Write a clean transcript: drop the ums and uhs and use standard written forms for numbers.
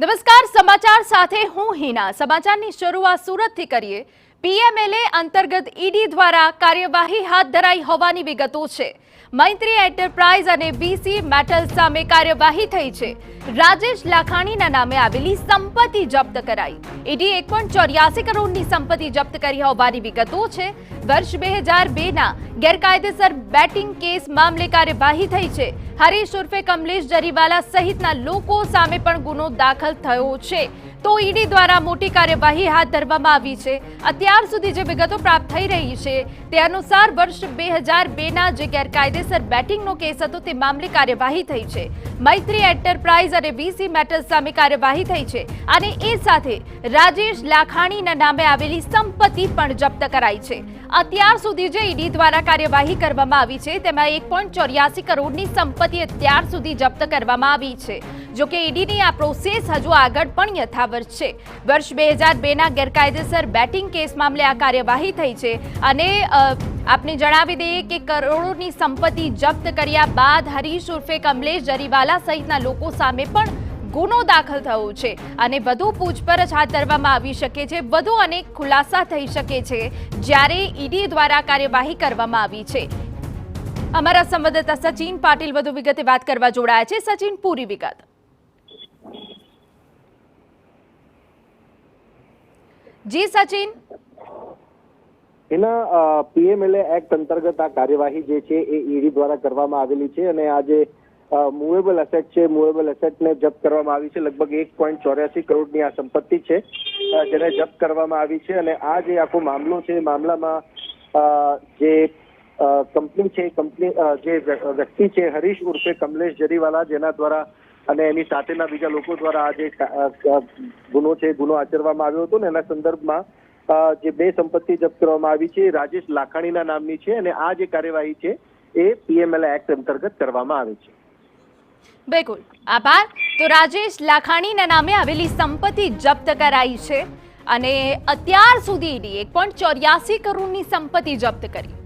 નમસ્કાર, સમાચાર સાથે હું હિના। સમાચારની શરૂઆત સુરતથી કરીએ। પીએમએલએ અંતર્ગત ઈડી દ્વારા કાર્યવાહી હાથ ધરાઈ હોવાની વિગતો છે। મૈત્રી એન્ટરપ્રાઇઝ અને બીસી મેટલ સામે કાર્યવાહી થઈ છે। રાજેશ લાખાણીના નામે આવેલી સંપત્તિ જપ્ત કરાઈ। ઈડી 1.84 કરોડની સંપત્તિ જપ્ત કરી હોવાની વિગતો છે। વર્ષ 2002ના ગેરકાયદેસર બેટિંગ કેસ મામલે કાર્યવાહી થઈ છે। હરીશ ઉર્ફે કમલેશ જરીવાલા સહિતના લોકો સામે પણ ગુનો દાખલ થયો છે। તો ઈડી દ્વારા મોટી કાર્યવાહી હાથ ધરવામાં આવી છે। અત્યાર સુધી જે વિગતો પ્રાપ્ત થઈ રહી છે તે અનુસાર વર્ષ 2002ના જે ગેરકાયદેસર બેટિંગનો કેસ હતો તે મામલે કાર્યવાહી થઈ છે। મૈત્રી એન્ટરપ્રાઇઝ અને બીસી મેટલ સામે કાર્યવાહી થઈ છે અને એ સાથે રાજેશ લાખાણીના નામે આવેલી સંપત્તિ પણ જપ્ત કરાઈ છે। અત્યાર સુધી જે ઈડી દ્વારા કાર્યવાહી કરવામાં આવી છે તેમાં 1.84 કરોડની સંપત્તિ અત્યાર સુધી જપ્ત કરવામાં આવી છે। જો કે ઈડીની આ પ્રોસેસ હજુ આગળ પણ યથાવત છે। વર્ષ 2002ના ગેરકાયદેસર બેટિંગ કેસ મામલે આ કાર્યવાહી થઈ છે અને આપને જણાવી દઈએ કે કરોડોની સંપત્તિ જપ્ત કર્યા બાદ હરીશ ઉર્ફે કમલેશ જરીવાલા સહિતના લોકો સામે પણ ગુનો દાખલ થયો છે અને વધુ પૂછપરછ હાથ ધરવામાં આવી શકે છે। વધુ અનેક ખુલાસા થઈ શકે છે જ્યારે ઈડી દ્વારા કાર્યવાહી કરવામાં આવી છે। અમારા સંવાદદાતા સચિન પાટીલ વધુ વિગતે વાત કરવા જોડાયા છે। સચિન, પૂરી વિગત। જી સચિન। એના પીએમએલએ એક્ટ અંતર્ગત આ કાર્યવાહી જે છે એ ઈડી દ્વારા કરવામાં આવેલી છે અને આ જે મૂવેબલ એસેટ છે, મૂવેબલ એસેટને જપ્ત કરવામાં આવી છે। લગભગ 1.84 કરોડની આ સંપત્તિ છે જેને જપ્ત કરવામાં આવી છે અને આ જે આખો મામલો છે, મામલામાં જે કંપની છે, કંપની જે વ્યક્તિ છે હરીશ ઉર્ફે કમલેશ જરીવાલા, જેના દ્વારા અને એની સાથેના બીજા લોકો દ્વારા આ જે ગુનો છે, ગુનો આચરવામાં આવ્યો હતો ને એના સંદર્ભમાં જે બે સંપત્તિ જપ્ત કરવામાં આવી છે રાજેશ લાખાણીના નામની છે અને આ જે કાર્યવાહી છે એ પીએમએલએ એક્ટ અંતર્ગત કરવામાં આવે છે। બિલકુલ, આભાર। તો રાજેશ લાખાણીના નામે આવેલી સંપત્તિ જપ્ત કરાઈ છે અને અત્યાર સુધી 1.84 કરોડની સંપત્તિ જપ્ત કરી।